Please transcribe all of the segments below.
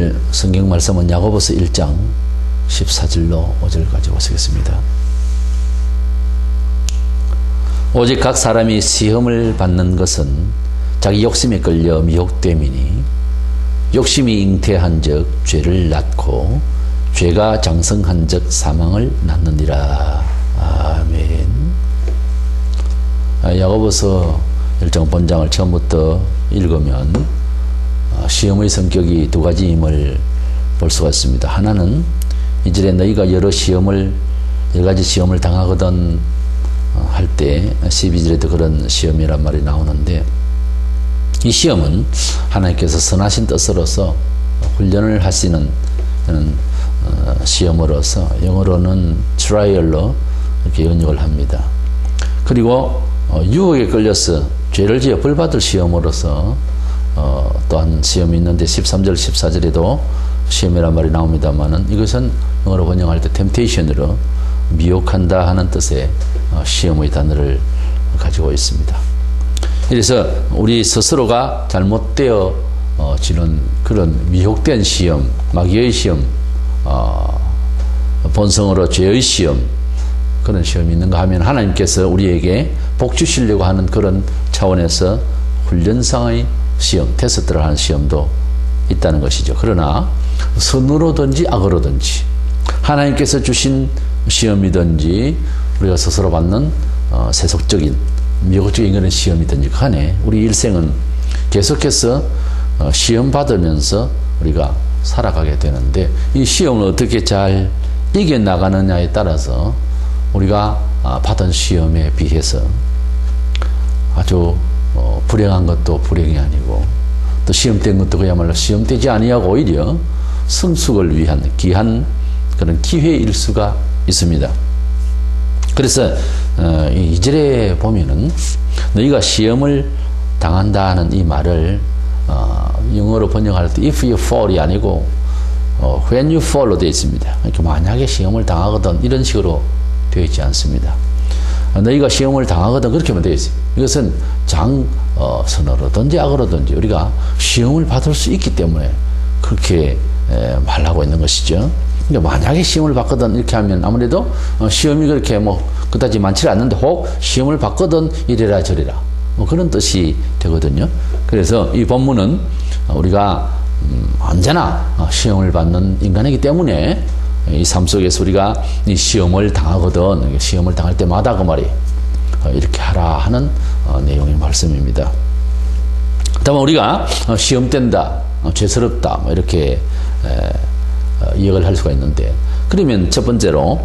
오늘 성경 말씀은 야고보서 1장 14절로 5절까지 보시겠습니다. 오직 각 사람이 시험을 받는 것은 자기 욕심에 끌려 미혹됨이니 욕심이 잉태한 적 죄를 낳고 죄가 장성한 적 사망을 낳느니라. 아멘. 야고보서 1장 본장을 처음부터 읽으면 시험의 성격이 두 가지임을 볼 수가 있습니다. 하나는 이절에 너희가 여러 가지 시험을 당하거든 할 때 12절에도 그런 시험이란 말이 나오는데, 이 시험은 하나님께서 선하신 뜻으로서 훈련을 하시는 시험으로서 영어로는 트라이얼로 이렇게 번역을 합니다. 그리고 유혹에 끌려서 죄를 지어 벌받을 시험으로서 또한 시험이 있는데 13절 14절에도 시험이란 말이 나옵니다만은 이것은 영어로 번역할 때 템테이션으로 미혹한다 하는 뜻의 시험의 단어를 가지고 있습니다. 그래서 우리 스스로가 잘못되어 지는 그런 미혹된 시험, 마귀의 시험, 본성으로 죄의 시험, 그런 시험이 있는가 하면 하나님께서 우리에게 복 주시려고 하는 그런 차원에서 훈련상의 시험, 테스트를 하는 시험도 있다는 것이죠. 그러나 선으로든지 악으로든지 하나님께서 주신 시험이든지 우리가 스스로 받는 세속적인 미혹적인 그런 시험이든지 간에 우리 일생은 계속해서 시험 받으면서 우리가 살아가게 되는데, 이 시험을 어떻게 잘 이겨나가느냐에 따라서 우리가 받은 시험에 비해서 아주 불행한 것도 불행이 아니고 또 시험된 것도 그야말로 시험되지 아니하고 오히려 성숙을 위한 귀한 그런 기회일 수가 있습니다. 그래서 2절에 보면은 너희가 시험을 당한다는 이 말을 영어로 번역할 때 if you fall이 아니고 when you fall로 되어 있습니다. 그러니까 만약에 시험을 당하거든 이런 식으로 되어 있지 않습니다. 너희가 시험을 당하거든 그렇게만 되어 있어요. 이것은 선으로든지 악으로든지 우리가 시험을 받을 수 있기 때문에 그렇게 말하고 있는 것이죠. 그러니까 만약에 시험을 받거든 이렇게 하면 아무래도 시험이 그렇게 그다지 많지 않는데 혹 시험을 받거든 이래라 저래라 그런 뜻이 되거든요. 그래서 이 본문은 우리가 언제나 시험을 받는 인간이기 때문에 이 삶 속에서 우리가 이 시험을 당하거든, 시험을 당할 때마다 그 말이 이렇게 하라 하는 내용의 말씀입니다. 다만 우리가 시험된다, 죄스럽다 죄를 이해를 할 수가 있는데, 그러면 첫 번째로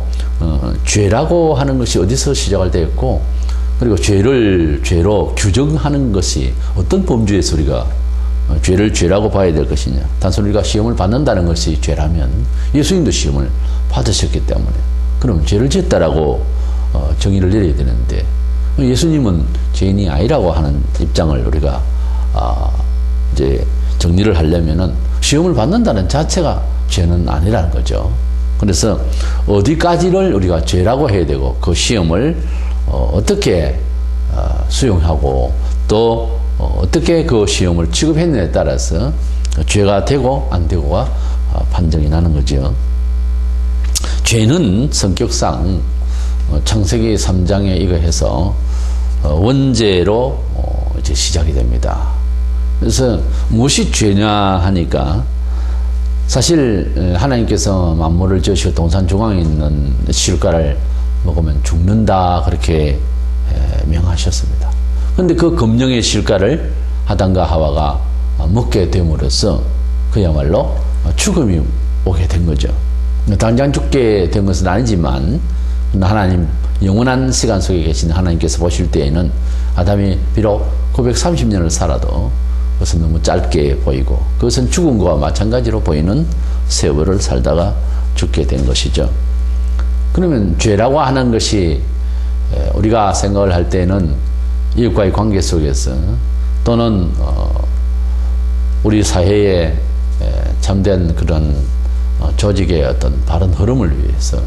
죄라고 하는 것이 어디서 시작을 되었고, 그리고 죄를 죄로 규정하는 것이 어떤 범주에서 우리가 죄를 죄라고 봐야 될 것이냐. 단순히 우리가 시험을 받는다는 것이 죄라면 예수님도 시험을 받으셨기 때문에 그럼 죄를 지었다라고 정의를 내려야 되는데, 예수님은 죄인이 아니라고 하는 입장을 우리가 이제 정리를 하려면은 시험을 받는다는 자체가 죄는 아니라는 거죠. 그래서 어디까지를 우리가 죄라고 해야 되고 그 시험을 어떻게 수용하고 또 어떻게 그 시험을 취급했느냐에 따라서 죄가 되고 안 되고가 판정이 나는 거죠. 죄는 성격상 창세기 3장에 이거 해서 원죄로 이제 시작이 됩니다. 그래서 무엇이 죄냐 하니까 사실 하나님께서 만물을 지으시고 동산 중앙에 있는 실과를 먹으면 죽는다 그렇게 명하셨습니다. 그런데 그 검령의 실과를 아담과 하와가 먹게 됨으로써 그야말로 죽음이 오게 된 거죠. 당장 죽게 된 것은 아니지만 하나님 영원한 시간 속에 계신 하나님께서 보실 때에는 아담이 비록 930년을 살아도 그것은 너무 짧게 보이고 그것은 죽은 것과 마찬가지로 보이는 세월을 살다가 죽게 된 것이죠. 그러면 죄라고 하는 것이 우리가 생각을 할 때는 이웃과의 관계 속에서 또는 우리 사회의 참된 그런 조직의 어떤 바른 흐름을 위해서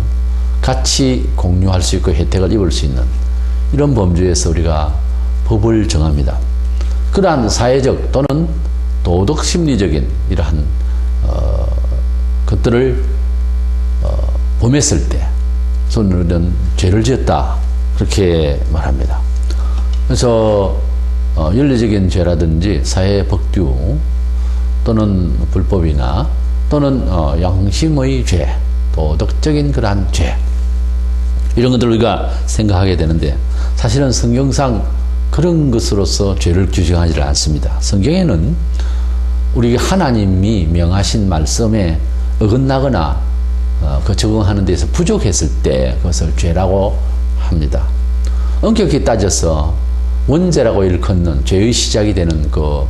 같이 공유할 수 있고 혜택을 입을 수 있는 이런 범주에서 우리가 법을 정합니다. 그러한 사회적 또는 도덕 심리적인 이러한 그것들을 범했을 때 손으로는 죄를 지었다 그렇게 말합니다. 그래서 윤리적인 죄라든지 사회 법규 또는 불법이나 또는 양심의 죄, 도덕적인 그러한 죄 이런 것들을 우리가 생각하게 되는데 사실은 성경상 그런 것으로서 죄를 규정하지 않습니다. 성경에는 우리 하나님이 명하신 말씀에 어긋나거나 그 적응하는 데서 부족했을 때 그것을 죄라고 합니다. 엄격히 따져서 원죄라고 일컫는 죄의 시작이 되는 그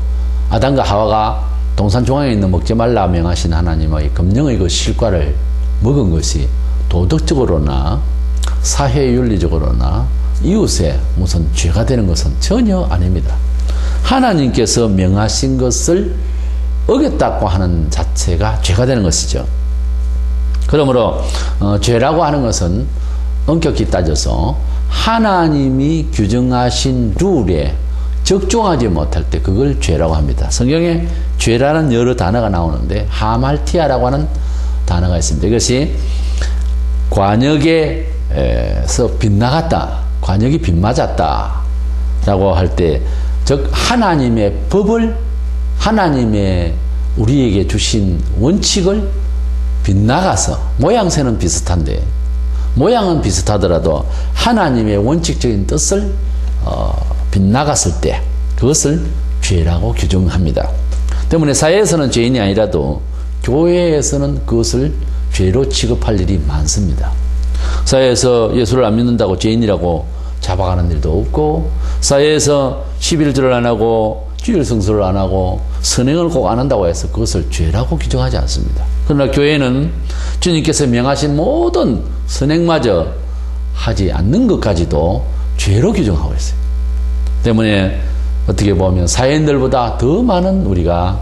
아담과 하와가 동산 중앙에 있는 먹지 말라 명하신 하나님의 금령의 그 실과를 먹은 것이 도덕적으로나 사회윤리적으로나 이웃에 무슨 죄가 되는 것은 전혀 아닙니다. 하나님께서 명하신 것을 어겼다고 하는 자체가 죄가 되는 것이죠. 그러므로 죄라고 하는 것은 엄격히 따져서 하나님이 규정하신 룰에 적중하지 못할 때 그걸 죄라고 합니다. 성경에 죄라는 여러 단어가 나오는데 하말티아라고 하는 단어가 있습니다. 이것이 관역에서 빗나갔다, 관역이 빗맞았다 라고 할 때, 즉 하나님의 법을, 하나님의 우리에게 주신 원칙을 빗나가서, 모양새는 비슷한데 모양은 비슷하더라도 하나님의 원칙적인 뜻을 빗나갔을 때 그것을 죄라고 규정합니다. 때문에 사회에서는 죄인이 아니라도 교회에서는 그것을 죄로 취급할 일이 많습니다. 사회에서 예수를 안 믿는다고 죄인이라고 잡아가는 일도 없고, 사회에서 11조를 안 하고 주일 성수를 안 하고 선행을 꼭 안 한다고 해서 그것을 죄라고 규정하지 않습니다. 그러나 교회는 주님께서 명하신 모든 선행마저 하지 않는 것까지도 죄로 규정하고 있어요. 때문에 어떻게 보면 사회인들보다 더 많은 우리가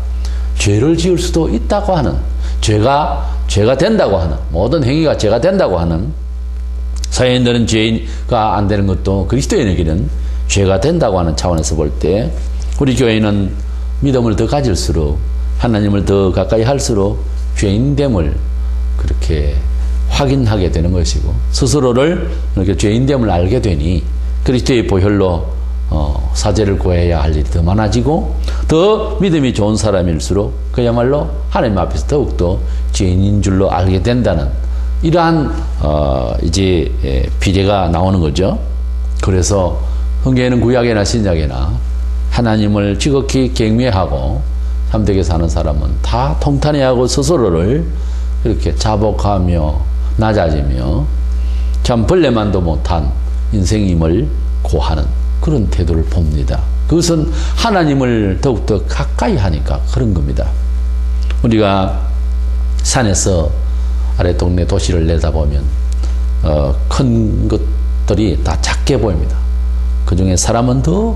죄를 지을 수도 있다고 하는, 죄가 된다고 하는, 모든 행위가 죄가 된다고 하는, 사회인들은 죄가 안 되는 것도 그리스도인에게는 죄가 된다고 하는 차원에서 볼 때 우리 교회는 믿음을 더 가질수록, 하나님을 더 가까이 할수록 죄인됨을 그렇게 확인하게 되는 것이고, 스스로를 이렇게 죄인됨을 알게 되니 그리스도의 보혈로 사죄를 구해야 할 일이 더 많아지고, 더 믿음이 좋은 사람일수록 그야말로 하나님 앞에서 더욱더 죄인인 줄로 알게 된다는 이러한 이제 비례가 나오는 거죠. 그래서 성경에는 구약이나 신약이나 하나님을 지극히 경외하고 참되게 사는 사람은 다 통탄해하고 스스로를 이렇게 자복하며 낮아지며 참 벌레만도 못한 인생임을 고하는 그런 태도를 봅니다. 그것은 하나님을 더욱더 가까이 하니까 그런 겁니다. 우리가 산에서 아래 동네 도시를 내다보면 큰 것들이 다 작게 보입니다. 그 중에 사람은 더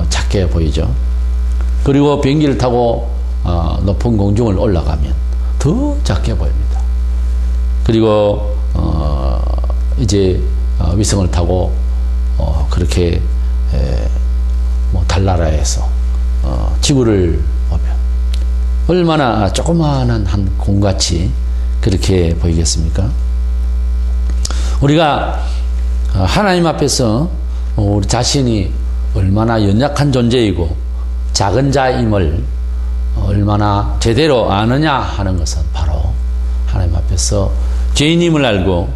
작게 보이죠. 그리고 비행기를 타고 높은 공중을 올라가면 더 작게 보입니다. 그리고 이제 위성을 타고 그렇게 달나라에서 지구를 보면 얼마나 조그마한 한 공같이 그렇게 보이겠습니까? 우리가 하나님 앞에서 우리 자신이 얼마나 연약한 존재이고 작은 자임을 얼마나 제대로 아느냐 하는 것은 바로 하나님 앞에서 죄인임을 알고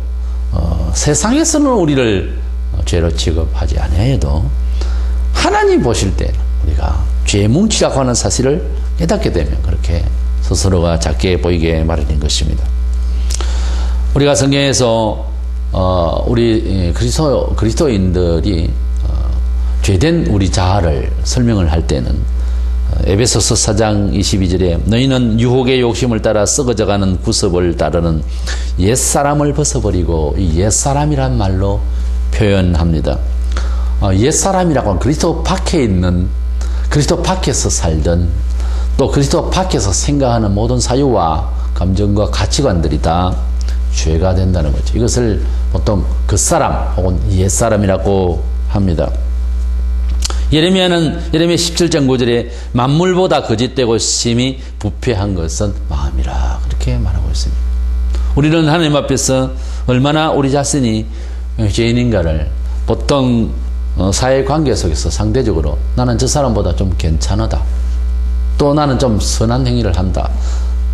세상에서는 우리를 죄로 취급하지 아니해도 하나님 보실 때는 우리가 죄의 뭉치라고 하는 사실을 깨닫게 되면 그렇게 스스로가 작게 보이게 마련인 것입니다. 우리가 성경에서 우리 그리스도인들이 죄된 우리 자아를 설명을 할 때는 에베소서 4장 22절에 너희는 유혹의 욕심을 따라 썩어져가는 구습을 따르는 옛사람을 벗어버리고 이 옛사람이란 말로 표현합니다. 옛사람이라고 하면 그리스도 밖에 있는, 그리스도 밖에서 살던, 또 그리스도 밖에서 생각하는 모든 사유와 감정과 가치관들이 다 죄가 된다는 거죠. 이것을 보통 겉사람 혹은 옛사람이라고 합니다. 예레미야 17장 9절에 만물보다 거짓되고 심히 부패한 것은 마음이라 그렇게 그렇게 말하고 있습니다. 우리는 하나님 앞에서 얼마나 우리 자신이 죄인인가를 보통 사회관계 속에서 상대적으로 나는 저 사람보다 좀 괜찮하다, 또 나는 좀 선한 행위를 한다,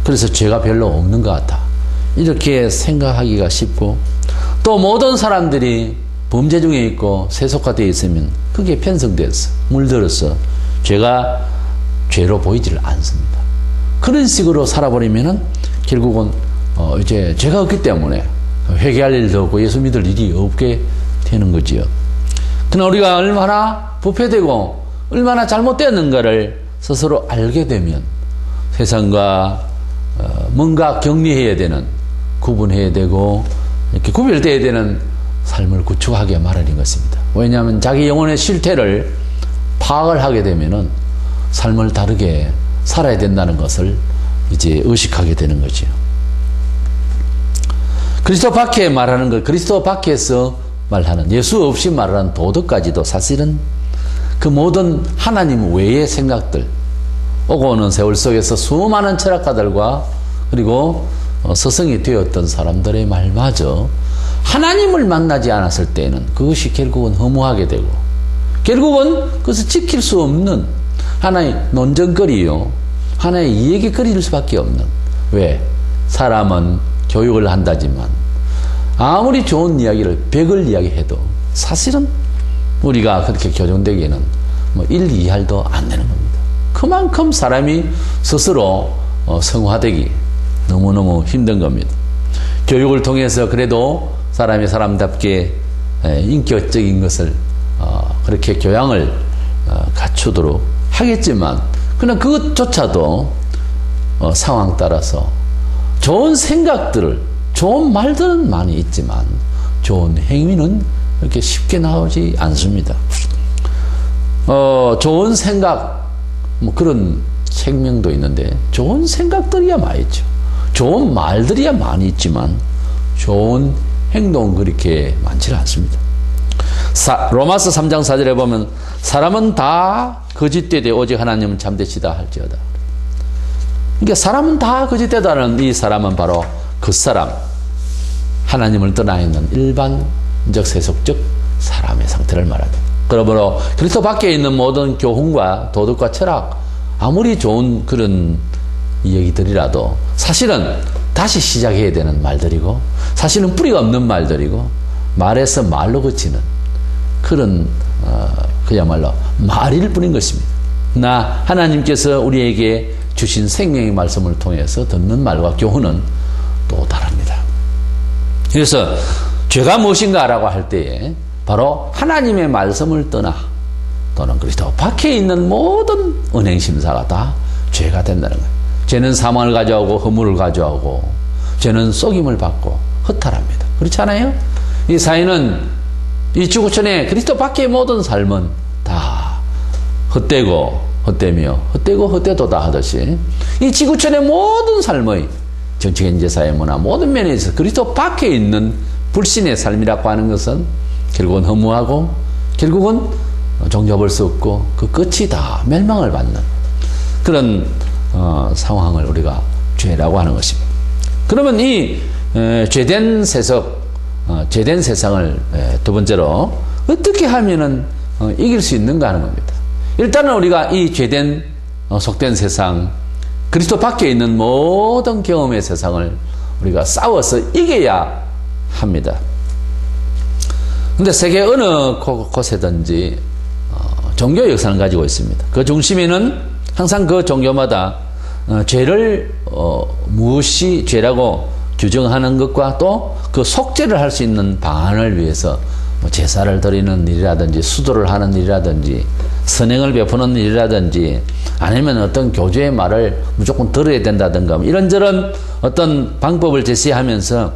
그래서 죄가 별로 없는 것 같다, 이렇게 생각하기가 쉽고, 또 모든 사람들이 범죄 중에 있고 세속화되어 있으면 그게 편성돼서 물들어서 죄가 죄로 보이지를 않습니다. 그런 식으로 살아버리면은 결국은 이제 죄가 없기 때문에 회개할 일도 없고 예수 믿을 일이 없게 되는 거지요. 그러나 우리가 얼마나 부패되고 얼마나 잘못되었는가를 스스로 알게 되면 세상과 뭔가 격리해야 되는, 구분해야 되고 이렇게 구별되어야 되는 삶을 구축하게 마련인 것입니다. 왜냐하면 자기 영혼의 실태를 파악을 하게 되면은 삶을 다르게 살아야 된다는 것을 이제 의식하게 되는 거죠. 그리스도 밖에 말하는 것, 그리스도 밖에서 말하는, 예수 없이 말하는 도덕까지도 사실은 그 모든 하나님 외의 생각들, 오고 오는 세월 속에서 수많은 철학가들과 그리고 스승이 되었던 사람들의 말마저 하나님을 만나지 않았을 때에는 그것이 결국은 허무하게 되고, 결국은 그것을 지킬 수 없는 하나의 논쟁거리요, 하나의 이야기거리일 수밖에 없는. 왜? 사람은 교육을 한다지만 아무리 좋은 이야기를 100을 이야기해도 사실은 우리가 그렇게 교정되기에는 1, 2할도 안 되는 겁니다. 그만큼 사람이 스스로 성화되기 너무너무 힘든 겁니다. 교육을 통해서 그래도 사람이 사람답게 인격적인 것을 그렇게 교양을 갖추도록 하겠지만, 그러나 그것조차도 상황 따라서 좋은 생각들을, 좋은 말들은 많이 있지만 좋은 행위는 이렇게 쉽게 나오지 않습니다. 좋은 생각, 그런 책명도 있는데 좋은 생각들이야 많이 있죠. 좋은 말들이야 많이 있지만 좋은 행동은 그렇게 많지 않습니다. 로마서 3장 4절에 보면 사람은 다 거짓되되 오직 하나님은 참되시다 할지어다. 그러니까 사람은 다 거짓되다는 이 사람은 바로 그 사람, 하나님을 떠나 있는 일반적 세속적 사람의 상태를 말합니다. 그러므로 그리스도 밖에 있는 모든 교훈과 도덕과 철학, 아무리 좋은 그런 얘기들이라도 사실은 다시 시작해야 되는 말들이고, 사실은 뿌리가 없는 말들이고, 말에서 말로 그치는 그런 그야말로 말일 뿐인 것입니다. 나 하나님께서 우리에게 주신 생명의 말씀을 통해서 듣는 말과 교훈은 또 다릅니다. 그래서 죄가 무엇인가 라고 할 때에 바로 하나님의 말씀을 떠나 또는 그리스도 밖에 있는 모든 은행심사가 다 죄가 된다는 거예요. 죄는 사망을 가져오고 허물을 가져오고, 죄는 속임을 받고 허탈합니다. 그렇지 않아요? 이 사회는 이 지구촌에 그리스도 밖의 모든 삶은 다 헛되고 헛되며 헛되고 헛되도다 하듯이 이 지구촌의 모든 삶의 정치, 경제, 사회, 문화 모든 면에서 그리스도 밖에 있는 불신의 삶이라고 하는 것은 결국은 허무하고 결국은 종잡을 수 없고 그 끝이 다 멸망을 받는 그런 상황을 우리가 죄라고 하는 것입니다. 그러면 이 죄된 세속, 죄된 세상을 두 번째로 어떻게 하면은 이길 수 있는가 하는 겁니다. 일단은 우리가 이 죄된 속된 세상, 그리스도 밖에 있는 모든 경험의 세상을 우리가 싸워서 이겨야 합니다. 근데 세계 어느 곳에든지 종교 역사는 가지고 있습니다. 그 중심에는 항상 그 종교마다 죄를 무엇이 죄라고 규정하는 것과 또 그 속죄를 할 수 있는 방안을 위해서 제사를 드리는 일이라든지 수도를 하는 일이라든지 선행을 베푸는 일이라든지 아니면 어떤 교주의 말을 무조건 들어야 된다든가 이런저런 어떤 방법을 제시하면서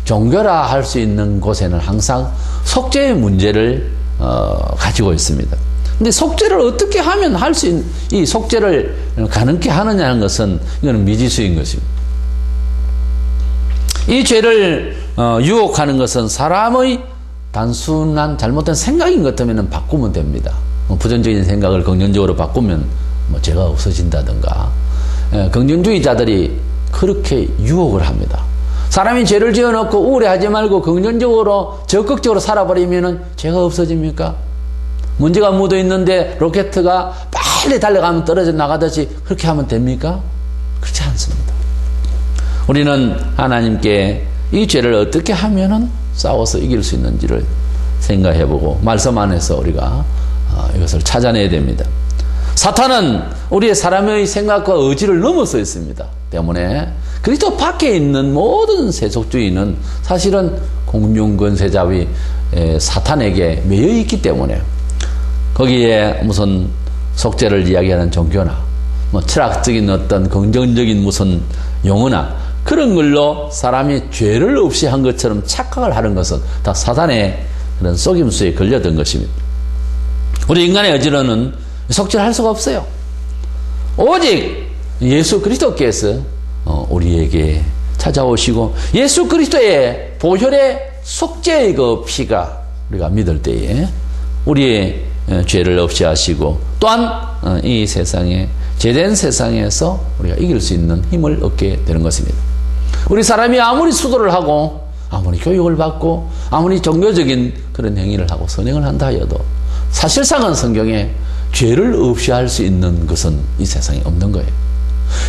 종교라 할 수 있는 곳에는 항상 속죄의 문제를 가지고 있습니다. 근데 속죄를 어떻게 하면 할 수 있는, 이 속죄를 가능케 하느냐는 것은 이거는 미지수인 것입니다. 이 죄를 유혹하는 것은 사람의 단순한 잘못된 생각인 것 같으면 바꾸면 됩니다. 부정적인 생각을 긍정적으로 바꾸면 죄가 없어진다든가, 긍정주의자들이 그렇게 유혹을 합니다. 사람이 죄를 지어놓고 우울해하지 말고 긍정적으로 적극적으로 살아버리면 죄가 없어집니까? 문제가 묻어있는데 로켓가 빨리 달려가면 떨어져 나가듯이 그렇게 하면 됩니까? 그렇지 않습니다. 우리는 하나님께 이 죄를 어떻게 하면 싸워서 이길 수 있는지를 생각해보고 말씀 안에서 우리가 이것을 찾아내야 됩니다. 사탄은 우리의 사람의 생각과 의지를 넘어서 있습니다. 때문에 그리스도 밖에 있는 모든 세속주의는 사실은 공중권세자의 사탄에게 매여 있기 때문에 거기에 무슨 속죄를 이야기하는 종교나 뭐 철학적인 어떤 긍정적인 무슨 용어나 그런 걸로 사람이 죄를 없이 한 것처럼 착각을 하는 것은 다 사탄의 그런 속임수에 걸려든 것입니다. 우리 인간의 의지로는 속죄를 할 수가 없어요. 오직 예수 그리스도께서 우리에게 찾아오시고 예수 그리스도의 보혈의 속죄의 그 피가 우리가 믿을 때에 우리의 죄를 없이 하시고 또한 이 세상에 죄된 세상에서 우리가 이길 수 있는 힘을 얻게 되는 것입니다. 우리 사람이 아무리 수도를 하고 아무리 교육을 받고 아무리 종교적인 그런 행위를 하고 선행을 한다 하여도 사실상은 성경에 죄를 없이 할 수 있는 것은 이 세상에 없는 거예요.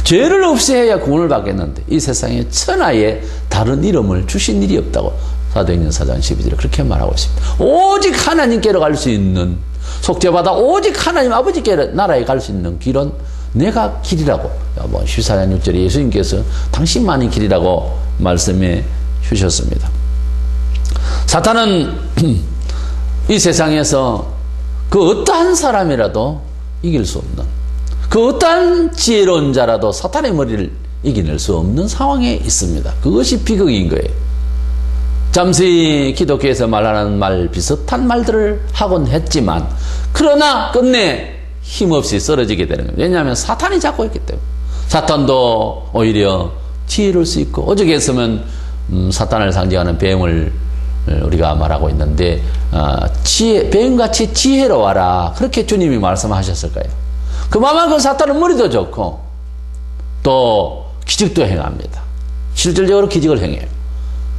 죄를 없이 해야 구원을 받겠는데 이 세상에 천하에 다른 이름을 주신 일이 없다고 사도행전 4장 12절에 그렇게 말하고 있습니다. 오직 하나님께로 갈 수 있는 속죄받아 오직 하나님 아버지께 나라에 갈 수 있는 길은 내가 길이라고 14장 6절에 예수님께서 당신만이 길이라고 말씀해 주셨습니다. 사탄은 이 세상에서 그 어떠한 사람이라도 이길 수 없는 그 어떠한 지혜로운 자라도 사탄의 머리를 이겨낼 수 없는 상황에 있습니다. 그것이 비극인 거예요. 잠시 기독교에서 말하는 말 비슷한 말들을 하곤 했지만 그러나 끝내 힘없이 쓰러지게 되는 거예요. 왜냐하면 사탄이 잡고 있기 때문에. 사탄도 오히려 지혜로울 수 있고 어저께 했으면 사탄을 상징하는 뱀을 우리가 말하고 있는데 뱀같이 지혜로워라 그렇게 주님이 말씀하셨을 거예요. 그만큼 사탄은 머리도 좋고 또 기적도 행합니다. 실질적으로 기적을 행해요.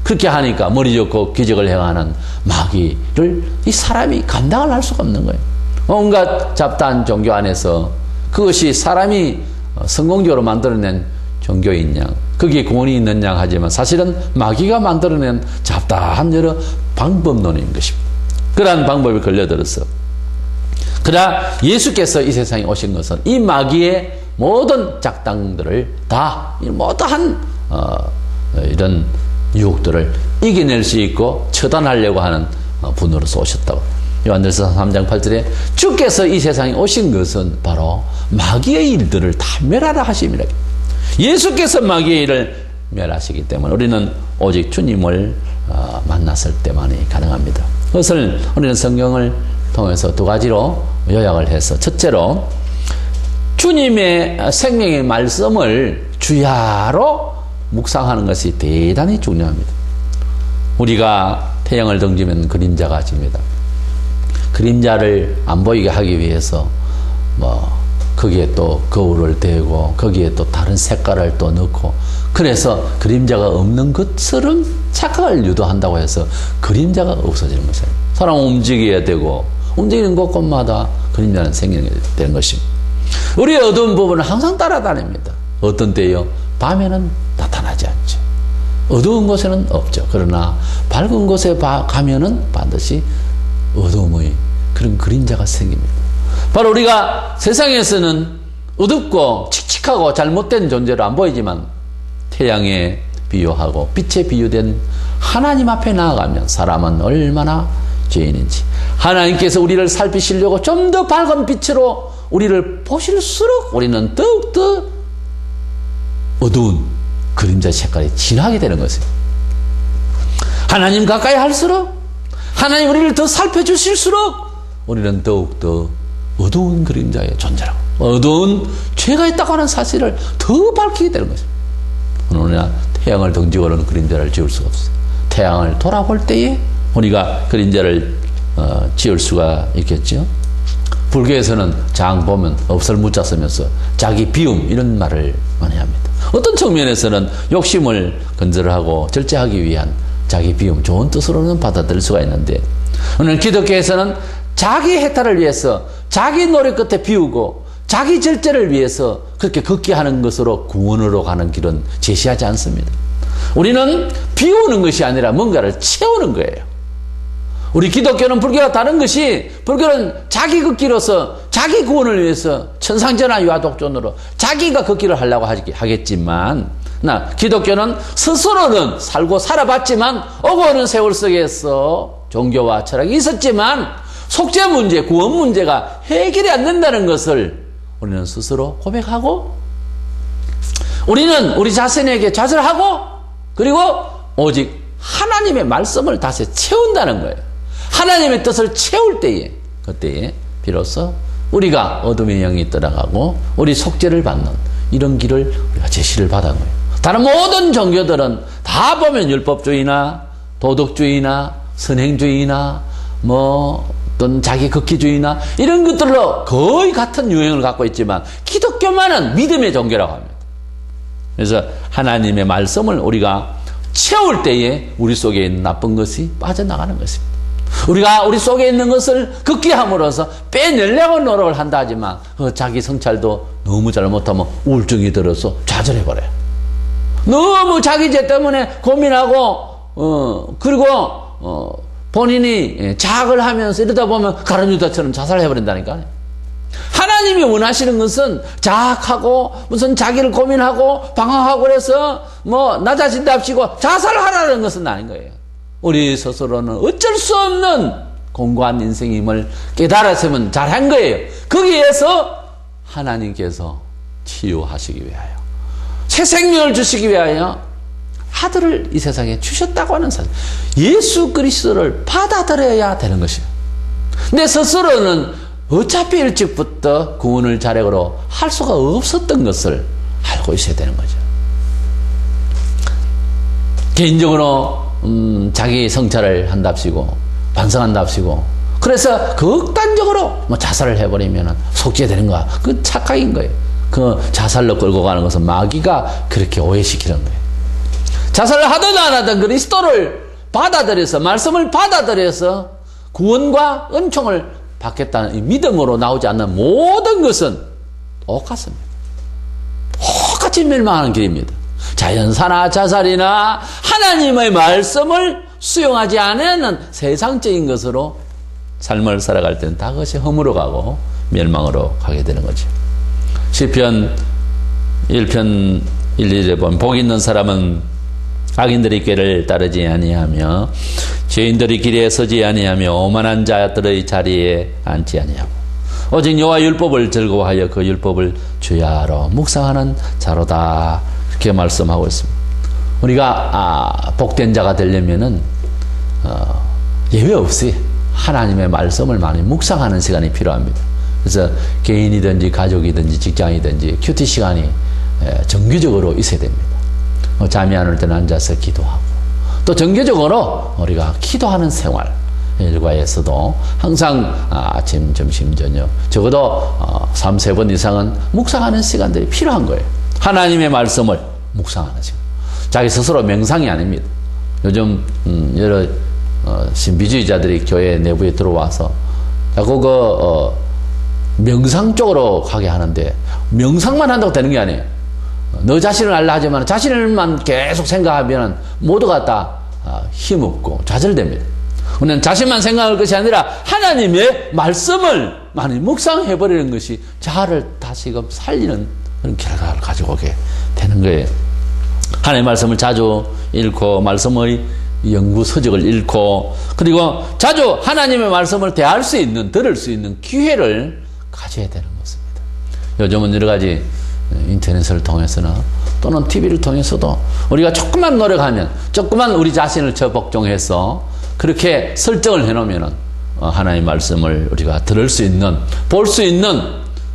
그렇게 하니까 머리 좋고 기적을 행하는 마귀를 이 사람이 감당을 할 수가 없는 거예요. 온갖 잡다한 종교 안에서 그것이 사람이 성공적으로 만들어낸 종교인 양 거기에 구원이 있는 양 하지만 사실은 마귀가 만들어낸 잡다한 여러 방법론인 것입니다. 그러한 방법에 걸려들어서 그러나 예수께서 이 세상에 오신 것은 이 마귀의 모든 작당들을 다 모든 이런 유혹들을 이겨낼 수 있고 처단하려고 하는 분으로서 오셨다고. 요한일서 3장 8절에 주께서 이 세상에 오신 것은 바로 마귀의 일들을 다 멸하라 하심이라. 예수께서 마귀의 일을 멸하시기 때문에 우리는 오직 주님을 만났을 때만이 가능합니다. 그것을 우리는 성경을 통해서 두 가지로 요약을 해서 첫째로 주님의 생명의 말씀을 주야로 묵상하는 것이 대단히 중요합니다. 우리가 태양을 등지면 그림자가 집니다. 그림자를 안 보이게 하기 위해서 거기에 또 거울을 대고 거기에 또 다른 색깔을 또 넣고 그래서 그림자가 없는 것처럼 착각을 유도한다고 해서 그림자가 없어지는 것이에요. 사람은 움직여야 되고 움직이는 곳곳마다 그림자는 생겨야 되는 것입니다. 우리의 어두운 부분은 항상 따라다닙니다. 어떤 때요? 밤에는 나타나지 않죠. 어두운 곳에는 없죠. 그러나 밝은 곳에 가면은 반드시 어두움의 그런 그림자가 생깁니다. 바로 우리가 세상에서는 어둡고 칙칙하고 잘못된 존재로 안 보이지만 태양에 비유하고 빛에 비유된 하나님 앞에 나아가면 사람은 얼마나 죄인인지 하나님께서 우리를 살피시려고 좀 더 밝은 빛으로 우리를 보실수록 우리는 더욱더 어두운 그림자 색깔이 진하게 되는 것입니다. 하나님 가까이 할수록 하나님 우리를 더 살펴주실수록 우리는 더욱더 어두운 그림자의 존재라고 어두운 죄가 있다고 하는 사실을 더 밝히게 되는 것입니다. 우리가 태양을 등지고는 그림자를 지울 수가 없어요. 태양을 돌아볼 때에 우리가 그림자를 지을 수가 있겠죠. 불교에서는 장 보면 없을 무자 쓰면서 자기 비움 이런 말을 많이 합니다. 어떤 측면에서는 욕심을 건절하고 절제하기 위한 자기 비움, 좋은 뜻으로는 받아들일 수가 있는데, 오늘 기독교에서는 자기 해탈을 위해서 자기 노력 끝에 비우고 자기 절제를 위해서 그렇게 걷게 하는 것으로 구원으로 가는 길은 제시하지 않습니다. 우리는 비우는 것이 아니라 뭔가를 채우는 거예요. 우리 기독교는 불교와 다른 것이, 불교는 자기 걷기로서 자기 구원을 위해서 천상전화 유아독존으로 자기가 걷기를 하려고 하겠지만, 기독교는 스스로는 살고 살아봤지만 오고 오는 세월 속에서 종교와 철학이 있었지만 속죄 문제, 구원 문제가 해결이 안 된다는 것을 우리는 스스로 고백하고, 우리는 우리 자신에게 좌절하고, 그리고 오직 하나님의 말씀을 다시 채운다는 거예요. 하나님의 뜻을 채울 때에, 그때에 비로소 우리가 어둠의 영이 떠나가고 우리 속죄를 받는 이런 길을 우리가 제시를 받은 거예요. 다른 모든 종교들은 다 보면 율법주의나 도덕주의나 선행주의나 어떤 자기 극기주의나 이런 것들로 거의 같은 유형을 갖고 있지만 기독교만은 믿음의 종교라고 합니다. 그래서 하나님의 말씀을 우리가 채울 때에 우리 속에 있는 나쁜 것이 빠져나가는 것입니다. 우리가 우리 속에 있는 것을 극기함으로써 빼내려고 노력을 한다 하지만 자기 성찰도 너무 잘못하면 우울증이 들어서 좌절해버려요. 너무 자기 죄 때문에 고민하고 그리고 본인이 자학을 하면서 이러다 보면 가룟유다처럼 자살해버린다니까요. 하나님이 원하시는 것은 자학하고 무슨 자기를 고민하고 방황하고 그래서 나 자신답시고 자살하라는 것은 아닌 거예요. 우리 스스로는 어쩔 수 없는 공고한 인생임을 깨달았으면 잘한 거예요. 거기에서 하나님께서 치유하시기 위하여, 새 생명을 주시기 위하여 아들을 이 세상에 주셨다고 하는 사실, 예수 그리스도를 받아들여야 되는 것이에요. 내 스스로는 어차피 일찍부터 구원을 자력으로 할 수가 없었던 것을 알고 있어야 되는 거죠. 개인적으로 자기 성찰을 한답시고 반성한답시고 그래서 극단적으로 자살을 해버리면 속죄되는 거야. 그 착각인 거예요. 그 자살로 끌고 가는 것은 마귀가 그렇게 오해시키는 거예요. 자살을 하든 안 하든 그리스도를 받아들여서, 말씀을 받아들여서 구원과 은총을 받겠다는 이 믿음으로 나오지 않는 모든 것은 똑같습니다. 똑같이 멸망하는 길입니다. 자연사나 자살이나 하나님의 말씀을 수용하지 않는 세상적인 것으로 삶을 살아갈 때는 다 그것이 허물어 가고 멸망으로 가게 되는 거죠. 시편 1편 1절에 보면 복 있는 사람은 악인들의 꾀를 따르지 아니하며 죄인들의 길에 서지 아니하며 오만한 자들의 자리에 앉지 아니하고 오직 여호와 율법을 즐거워하여 그 율법을 주야로 묵상하는 자로다. 이렇게 말씀하고 있습니다. 우리가 복된 자가 되려면은 예외 없이 하나님의 말씀을 많이 묵상하는 시간이 필요합니다. 그래서 개인이든지 가족이든지 직장이든지 큐티 시간이 정기적으로 있어야 됩니다. 잠이 안 올 때는 앉아서 기도하고 또 정기적으로 우리가 기도하는 생활, 일과에서도 항상 아침, 점심, 저녁 적어도 3-4번 이상은 묵상하는 시간들이 필요한 거예요. 하나님의 말씀을 묵상하는 시간. 자기 스스로 명상이 아닙니다. 요즘 여러 신비주의자들이 교회 내부에 들어와서 자꾸 명상 쪽으로 가게 하는데 명상만 한다고 되는 게 아니에요. 너 자신을 알라 하지만 자신을만 계속 생각하면 모두가 다 힘없고 좌절됩니다. 우리는 자신만 생각할 것이 아니라 하나님의 말씀을 많이 묵상해버리는 것이 자아를 다시금 살리는 그런 결과를 가지고 오게 되는 거예요. 하나님의 말씀을 자주 읽고 말씀의 연구 서적을 읽고 그리고 자주 하나님의 말씀을 대할 수 있는, 들을 수 있는 기회를 가져야 되는 것입니다. 요즘은 여러 가지 인터넷을 통해서나 또는 TV를 통해서도 우리가 조금만 노력하면, 조금만 우리 자신을 저복종해서 그렇게 설정을 해놓으면 하나님의 말씀을 우리가 들을 수 있는, 볼 수 있는,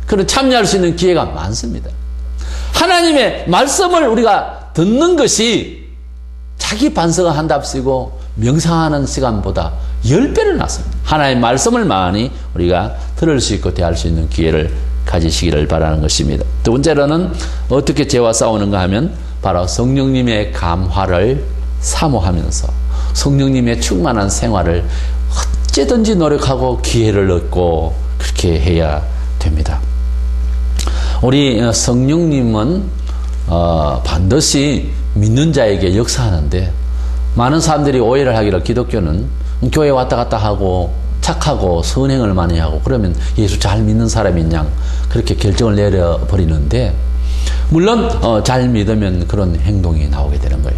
그런 참여할 수 있는 기회가 많습니다. 하나님의 말씀을 우리가 듣는 것이 자기 반성을 한답시고 명상하는 시간보다 10배는 낫습니다. 하나님의 말씀을 많이 우리가 들을 수 있고 대할 수 있는 기회를 가지시기를 바라는 것입니다. 두 번째로는 어떻게 죄와 싸우는가 하면 바로 성령님의 감화를 사모하면서 성령님의 충만한 생활을 어찌든지 노력하고 기회를 얻고 그렇게 해야 됩니다. 우리 성령님은 반드시 믿는 자에게 역사하는데 많은 사람들이 오해를 하기를 기독교는 교회 왔다 갔다 하고 착하고 선행을 많이 하고 그러면 예수 잘 믿는 사람이냐 그렇게 결정을 내려버리는데 물론 잘 믿으면 그런 행동이 나오게 되는 거예요.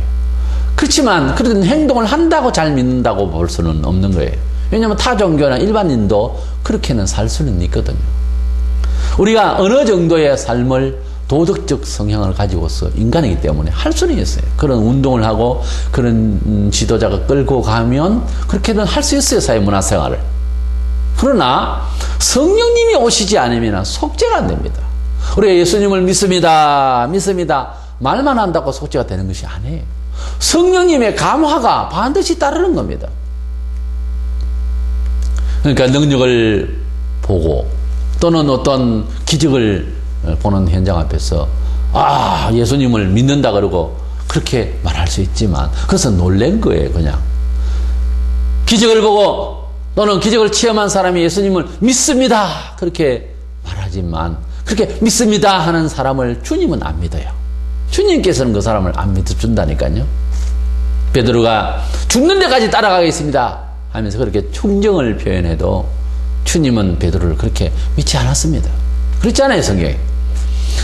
그렇지만 그런 행동을 한다고 잘 믿는다고 볼 수는 없는 거예요. 왜냐하면 타 종교나 일반인도 그렇게는 살 수는 있거든요. 우리가 어느 정도의 삶을 도덕적 성향을 가지고서 인간이기 때문에 할 수는 있어요. 그런 운동을 하고 그런 지도자가 끌고 가면 그렇게는 할 수 있어요. 사회문화생활을. 그러나 성령님이 오시지 않으면 속죄가 안 됩니다. 우리가 예수님을 믿습니다. 말만 한다고 속죄가 되는 것이 아니에요. 성령님의 감화가 반드시 따르는 겁니다. 그러니까 능력을 보고 또는 어떤 기적을 보는 현장 앞에서 예수님을 믿는다 그러고 그렇게 말할 수 있지만 그것은 놀란 거예요. 그냥 기적을 보고 또는 기적을 체험한 사람이 예수님을 믿습니다 그렇게 말하지만 그렇게 믿습니다 하는 사람을 주님은 안 믿어요. 주님께서는 그 사람을 안 믿어준다니까요. 베드로가 죽는 데까지 따라가겠습니다 하면서 그렇게 충정을 표현해도 주님은 베드로를 그렇게 믿지 않았습니다. 그렇잖아요, 성경에.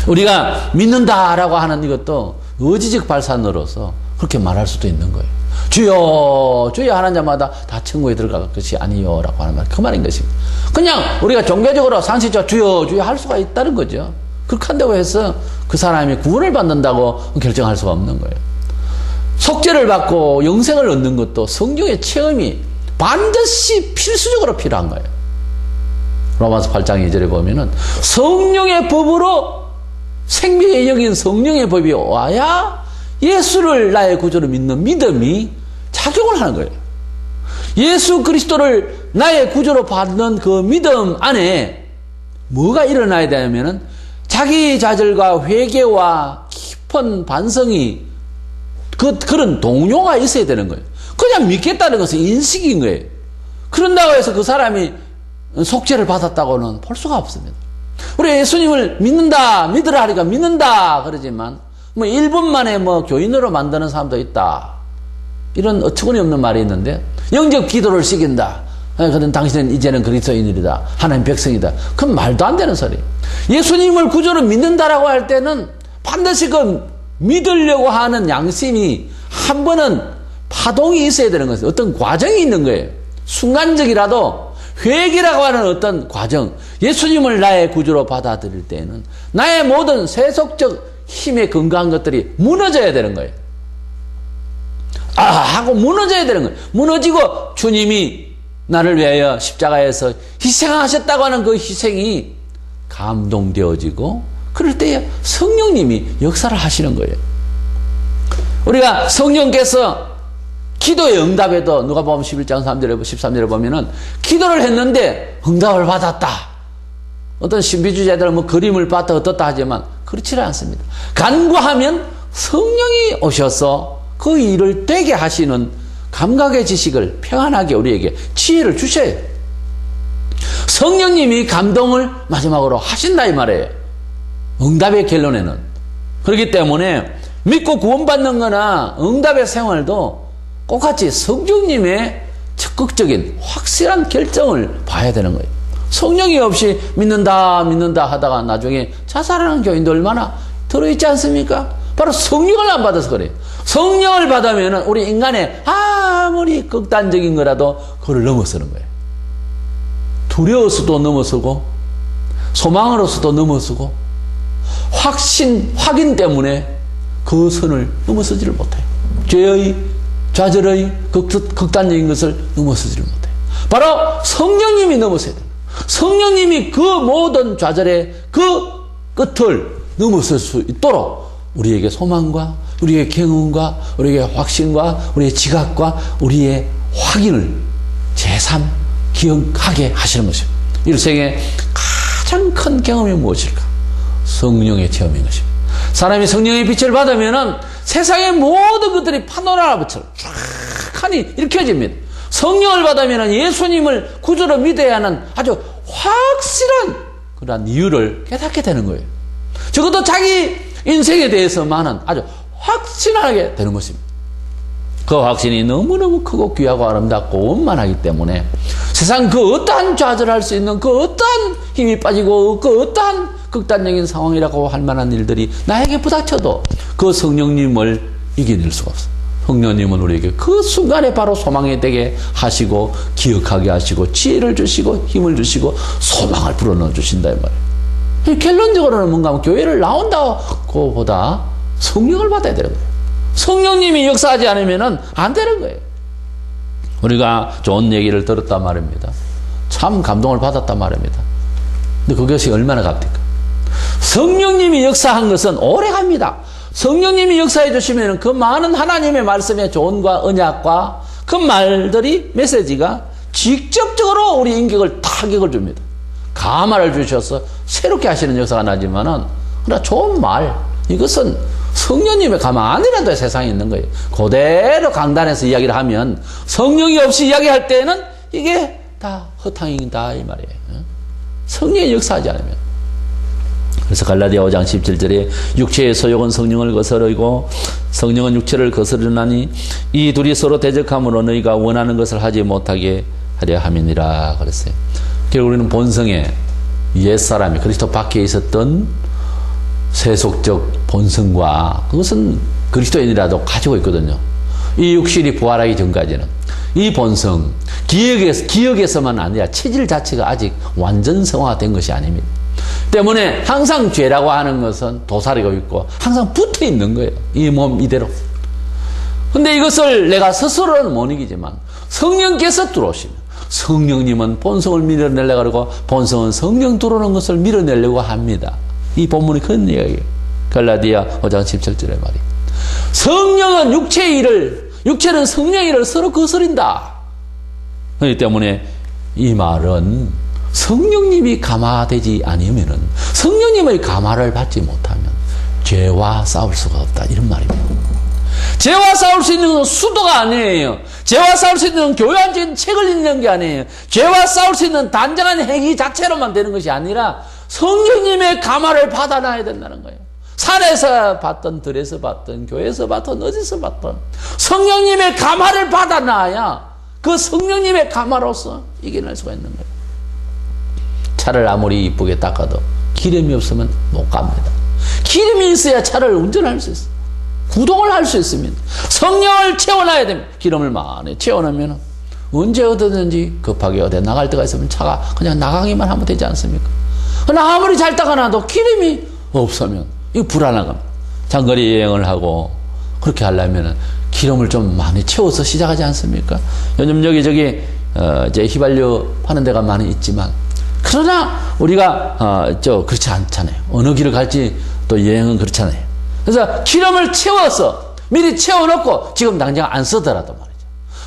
우리가 믿는다라고 하는 이것도 의지적 발산으로서 그렇게 말할 수도 있는 거예요. 주여, 주여 하는 자마다 다 천국에 들어갈 것이 아니요라고 하는 말, 그 말인 것입니다. 그냥 우리가 종교적으로 상식적으로 주여, 주여 할 수가 있다는 거죠. 그렇게 한다고 해서 그 사람이 구원을 받는다고 결정할 수가 없는 거예요. 속죄를 받고 영생을 얻는 것도 성경의 체험이 반드시 필수적으로 필요한 거예요. 로마서 8장 2절에 보면은 성령의 법으로 생명의 영인 성령의 법이 와야 예수를 나의 구주로 믿는 믿음이 작용을 하는 거예요. 예수 그리스도를 나의 구주로 받는 그 믿음 안에 뭐가 일어나야 되냐면은 자기 좌절과 회개와 깊은 반성이 그런 동요가 있어야 되는 거예요. 그냥 믿겠다는 것은 인식인 거예요. 그런다고 해서 그 사람이 속죄를 받았다고는 볼 수가 없습니다. 우리 예수님을 믿는다, 믿으라 하니까 믿는다 그러지만 1분 만에 교인으로 만드는 사람도 있다. 이런 어처구니 없는 말이 있는데 영접 기도를 시킨다. 그런 당신은 이제는 그리스도인이다. 하나님 백성이다. 그건 말도 안 되는 소리. 예수님을 구주로 믿는다라고 할 때는 반드시 그 믿으려고 하는 양심이 한 번은 파동이 있어야 되는 것이에요. 어떤 과정이 있는 거예요. 순간적이라도 회개라고 하는 어떤 과정, 예수님을 나의 구주로 받아들일 때에는 나의 모든 세속적 힘에 근거한 것들이 무너져야 되는 거예요. 하고 무너져야 되는 거예요. 무너지고 주님이 나를 위하여 십자가에서 희생하셨다고 하는 그 희생이 감동되어지고 그럴 때에 성령님이 역사를 하시는 거예요. 우리가 성령께서 기도의 응답에도 누가복음 11장 13절에 보면은 기도를 했는데 응답을 받았다. 어떤 신비주의자들은 그림을 봤다 어떻다 하지만 그렇지 않습니다. 간구하면 성령이 오셔서 그 일을 되게 하시는 감각의 지식을 평안하게 우리에게 지혜를 주셔요. 성령님이 감동을 마지막으로 하신다 이 말이에요. 응답의 결론에는. 그렇기 때문에 믿고 구원받는 거나 응답의 생활도 똑같이 성령님의 적극적인 확실한 결정을 봐야 되는 거예요. 성령이 없이 믿는다 하다가 나중에 자살하는 교인도 얼마나 들어있지 않습니까? 바로 성령을 안 받아서 그래요. 성령을 받으면 우리 인간의 아무리 극단적인 거라도 그걸 넘어서는 거예요. 두려워서도 넘어서고 소망으로서도 넘어서고 확인 때문에 그 선을 넘어서지를 못해요. 죄의 좌절의 극단적인 것을 넘어서지를 못해요. 바로 성령님이 넘어서야 돼요. 성령님이 그 모든 좌절의 그 끝을 넘어설 수 있도록 우리에게 소망과 우리의 경험과 우리의 확신과 우리의 지각과 우리의 확인을 제3 기억하게 하시는 것입니다. 일생에 가장 큰 경험이 무엇일까? 성령의 체험인 것입니다. 사람이 성령의 빛을 받으면은 세상의 모든 것들이 파노라마처럼 쫙하니 일켜집니다. 성령을 받으면은 예수님을 구주로 믿어야 하는 아주 확실한 그러한 이유를 깨닫게 되는 거예요. 적어도 자기 인생에 대해서만은 아주 확신하게 되는 것입니다. 그 확신이 너무너무 크고 귀하고 아름답고 원만하기 때문에 세상 그 어떠한 좌절할 수 있는 그 어떠한 힘이 빠지고 그 어떠한 극단적인 상황이라고 할 만한 일들이 나에게 부닥쳐도 그 성령님을 이겨낼 수가 없어요. 성령님은 우리에게 그 순간에 바로 소망이 되게 하시고 기억하게 하시고 지혜를 주시고 힘을 주시고 소망을 불어넣어 주신다 이 말이에요. 결론적으로는 뭔가 하면 교회를 나온다고 보다 성령을 받아야 되는 거예요. 성령님이 역사하지 않으면 안 되는 거예요. 우리가 좋은 얘기를 들었단 말입니다. 참 감동을 받았단 말입니다. 근데 그것이 얼마나 값입니까? 성령님이 역사한 것은 오래 갑니다. 성령님이 역사해 주시면 그 많은 하나님의 말씀의 조언과 언약과 그 말들이 메시지가 직접적으로 우리 인격을 타격을 줍니다. 가마를 주셔서 새롭게 하시는 역사가 나지만은 그러나 좋은 말 이것은 성령님의 가마 아니라도 세상에 있는 거예요. 그대로 강단에서 이야기를 하면 성령이 없이 이야기할 때는 이게 다 허탕이다 이 말이에요. 성령이 역사하지 않으면. 그래서 갈라디아 5장 17절에 육체의 소욕은 성령을 거스르고 성령은 육체를 거스르나니 이 둘이 서로 대적함으로 너희가 원하는 것을 하지 못하게 하려 함이니라 그랬어요. 결국 우리는 본성에 옛사람이 그리스도 밖에 있었던 세속적 본성과 그것은 그리스도인이라도 가지고 있거든요. 이 육신이 부활하기 전까지는 이 본성 기억에서만 아니라 체질 자체가 아직 완전 성화된 것이 아닙니다. 때문에 항상 죄라고 하는 것은 도사리고 있고 항상 붙어 있는 거예요. 이 몸 이대로. 근데 이것을 내가 스스로는 못 이기지만 성령께서 들어오시면 성령님은 본성을 밀어내려고 하고 본성은 성령 들어오는 것을 밀어내려고 합니다. 이 본문이 그런 이야기예요. 갈라디아 5장 17절의 말이. 성령은 육체는 성령의 일을 서로 거스린다. 그렇기 때문에 이 말은 성령님이 감화되지 않으면은 성령님의 감화를 받지 못하면 죄와 싸울 수가 없다. 이런 말입니다. 죄와 싸울 수 있는 건 수도가 아니에요. 죄와 싸울 수 있는 교양적인 책을 읽는 게 아니에요. 죄와 싸울 수 있는 단정한 행위 자체로만 되는 것이 아니라 성령님의 감화를 받아놔야 된다는 거예요. 산에서 봤던, 들에서 봤던, 교회에서 봤던, 어디서 봤던 성령님의 감화를 받아놔야 그 성령님의 감화로서 이겨낼 수가 있는 거예요. 차를 아무리 이쁘게 닦아도 기름이 없으면 못 갑니다. 기름이 있어야 차를 운전할 수 있어요. 구동을 할 수 있습니다. 성령을 채워놔야 됩니다. 기름을 많이 채워놓으면 언제 어디든지 급하게 어디 나갈 때가 있으면 차가 그냥 나가기만 하면 되지 않습니까? 그러나 아무리 잘 닦아놔도 기름이 없으면 이거 불안한 겁니다. 장거리 여행을 하고 그렇게 하려면 기름을 좀 많이 채워서 시작하지 않습니까? 요즘 여기저기 이제 휘발유 파는 데가 많이 있지만 그러나 우리가 그렇지 않잖아요. 어느 길을 갈지 또 여행은 그렇잖아요. 그래서 기름을 채워서 미리 채워놓고 지금 당장 안 쓰더라도 말이죠.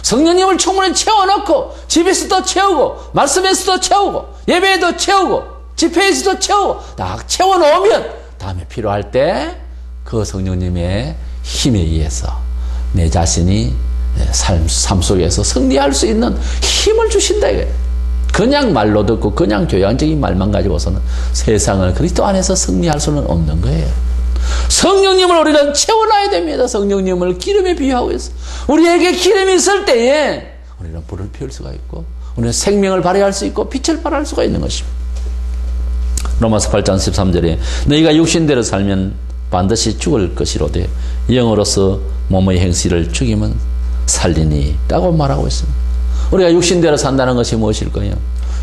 성령님을 충분히 채워놓고 집에서도 채우고 말씀에서도 채우고 예배에도 채우고 집회에서도 채우고 딱 채워놓으면 다음에 필요할 때 그 성령님의 힘에 의해서 내 자신이 삶 속에서 승리할 수 있는 힘을 주신다 이거예요. 그냥 말로 듣고 그냥 교양적인 말만 가지고서는 세상을 그리스도 안에서 승리할 수는 없는 거예요. 성령님을 우리는 채워놔야 됩니다. 성령님을 기름에 비유하고 있어. 우리에게 기름이 있을 때에 우리는 불을 피울 수가 있고 우리는 생명을 발휘할 수 있고 빛을 발할 수가 있는 것입니다. 로마서 8장 13절에 너희가 육신대로 살면 반드시 죽을 것이로되 영으로서 몸의 행실을 죽이면 살리니 라고 말하고 있습니다. 우리가 육신대로 산다는 것이 무엇일까요?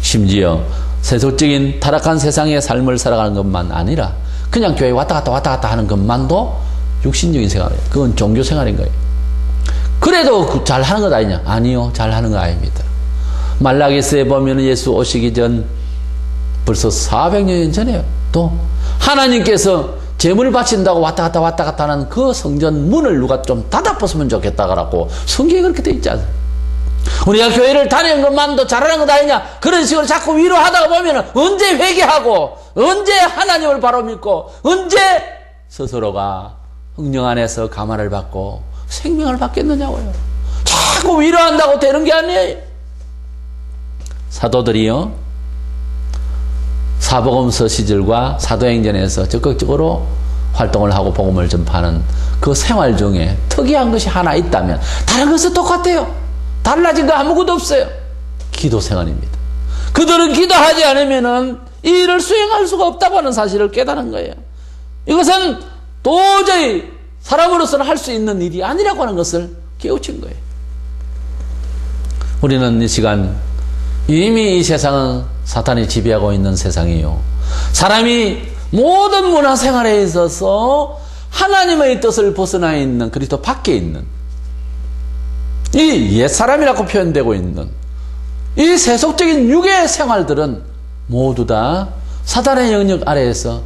심지어 세속적인 타락한 세상의 삶을 살아가는 것만 아니라 그냥 교회 왔다 갔다 하는 것만도 육신적인 생활이에요. 그건 종교 생활인 거예요. 그래도 잘하는 것 아니냐? 아니요, 잘하는 거 아닙니다. 말라기서에 보면 예수 오시기 전 벌써 400년 전에요. 또 하나님께서 제물 바친다고 왔다 갔다 하는 그 성전 문을 누가 좀 닫아봤으면 좋겠다 그러고 성경에 그렇게 돼 있지 않아요? 우리가 교회를 다니는 것만도 잘하는 것 아니냐, 그런 식으로 자꾸 위로하다가 보면 언제 회개하고, 언제 하나님을 바로 믿고, 언제 스스로가 흥령 안에서 감화를 받고 생명을 받겠느냐고요. 자꾸 위로한다고 되는 게 아니에요. 사도들이요, 사복음서 시절과 사도행전에서 적극적으로 활동을 하고 복음을 전파하는 그 생활 중에 특이한 것이 하나 있다면 다른 것은 똑같아요. 달라진 거 아무것도 없어요. 기도 생활입니다. 그들은 기도하지 않으면 이 일을 수행할 수가 없다고 하는 사실을 깨달은 거예요. 이것은 도저히 사람으로서는 할 수 있는 일이 아니라고 하는 것을 깨우친 거예요. 우리는 이 시간 이미 이 세상은 사탄이 지배하고 있는 세상이요, 사람이 모든 문화생활에 있어서 하나님의 뜻을 벗어나 있는, 그리스도 밖에 있는 이 옛사람이라고 표현되고 있는 이 세속적인 육의 생활들은 모두 다 사단의 영역 아래에서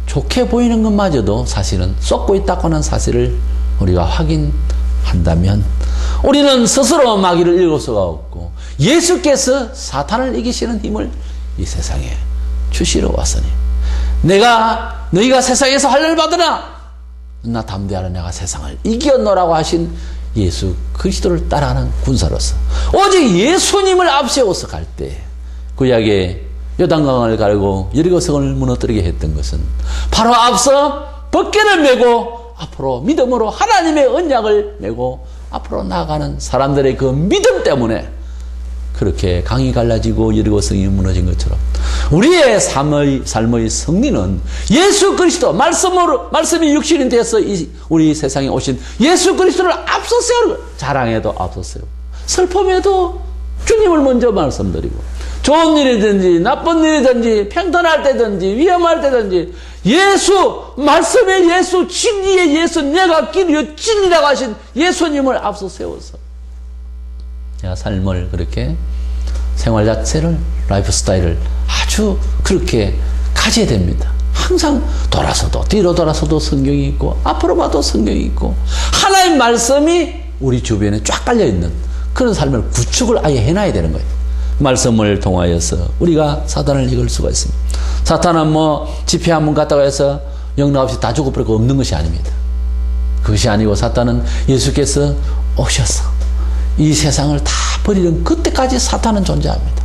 좋게 보이는 것마저도 사실은 쏟고 있다고 하는 사실을 우리가 확인한다면 우리는 스스로 마귀를 이길 수가 없고, 예수께서 사탄을 이기시는 힘을 이 세상에 주시러 왔으니 너희가 세상에서 할례를 받으나 나 담대하라, 내가 세상을 이겼노라고 하신 예수 그리스도를 따라가는 군사로서 오직 예수님을 앞세워서 갈 때 구약의 요단강을 가르고 여리고성을 무너뜨리게 했던 것은 바로 앞서 벗개를 메고 앞으로 믿음으로 하나님의 언약을 메고 앞으로 나아가는 사람들의 그 믿음 때문에 그렇게 강이 갈라지고 여리고성이 무너진 것처럼 우리의 삶의 승리는 예수 그리스도, 말씀이 육신이 돼서 우리 세상에 오신 예수 그리스도를 앞서 세우는, 자랑에도 앞서 세우고 슬픔에도 주님을 먼저 말씀드리고, 좋은 일이든지 나쁜 일이든지 평탄할 때든지 위험할 때든지 예수, 말씀의 예수, 진리의 예수, 내가 길이요 진리라고 하신 예수님을 앞서 세워서 내가 삶을 그렇게 생활 자체를, 라이프 스타일을 아주 그렇게 가져야 됩니다. 항상 돌아서도 뒤로 돌아서도 성경이 있고 앞으로 봐도 성경이 있고 하나님 말씀이 우리 주변에 쫙 깔려있는 그런 삶을 구축을 아예 해놔야 되는 거예요. 말씀을 통하여서 우리가 사탄을 이길 수가 있습니다. 사탄은 집회 한번 갔다고 해서 영락 없이 다 죽어버리고 없는 것이 아닙니다. 그것이 아니고 사탄은 예수께서 오셔서 이 세상을 다 버리는 그때까지 사탄은 존재합니다.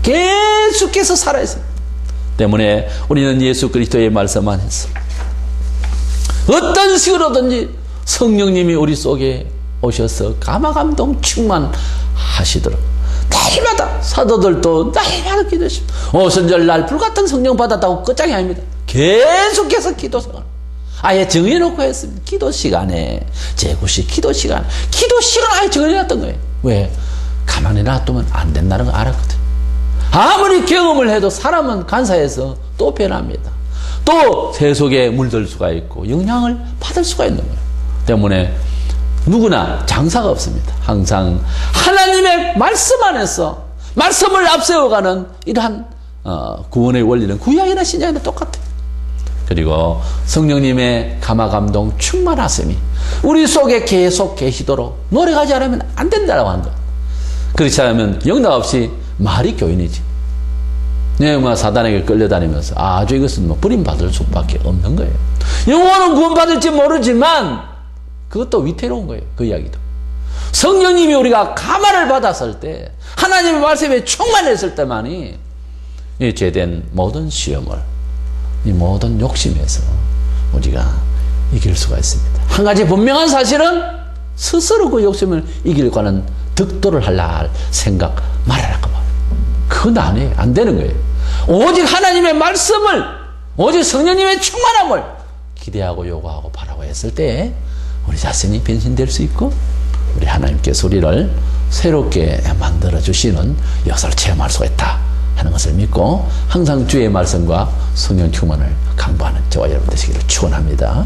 계속해서 살아있습니다. 때문에 우리는 예수 그리스도의 말씀 안에서 어떤 식으로든지 성령님이 우리 속에 오셔서 감화감동 충만하시도록 날마다, 사도들도 날마다 기도했습니다. 오순절날 불같은 성령 받았다고 끝장이 아닙니다. 계속해서 기도 생활 아예 정해놓고 했습니다. 기도 시간에, 제구시 기도 시간 아예 정해놨던 거예요. 왜? 가만히 놔두면 안 된다는 걸 알았거든. 아무리 경험을 해도 사람은 간사해서 또 변합니다. 또 세속에 물들 수가 있고 영향을 받을 수가 있는 거예요. 때문에 누구나 장사가 없습니다. 항상 하나님의 말씀 안에서 말씀을 앞세워가는 이러한 구원의 원리는 구약이나 신약이나 똑같아요. 그리고 성령님의 감화감동 충만하심이 우리 속에 계속 계시도록 노력하지 않으면 안 된다고 한 것. 그렇지 않으면 영락 없이 말이 교인이지. 네가 사단에게 끌려다니면서 아주 이것은 버림받을 수밖에 없는 거예요. 영혼은 구원받을지 모르지만 그것도 위태로운 거예요. 그 이야기도. 성령님이 우리가 감화를 받았을 때, 하나님의 말씀에 충만했을 때만이 이 죄된 모든 시험을, 이 모든 욕심에서 우리가 이길 수가 있습니다. 한 가지 분명한 사실은 스스로 그 욕심을 이기려고 하는 득도를 하려 생각 말하라고 말이에요. 그건 아니에요. 안 되는 거예요. 오직 하나님의 말씀을, 오직 성령님의 충만함을 기대하고 요구하고 바라고 했을 때 우리 자신이 변신될 수 있고 우리 하나님께서 우리를 새롭게 만들어주시는 역사를 체험할 수가 있다 하는 것을 믿고 항상 주의 말씀과 성령 충만을 강구하는 저와 여러분 되시기를 축원합니다.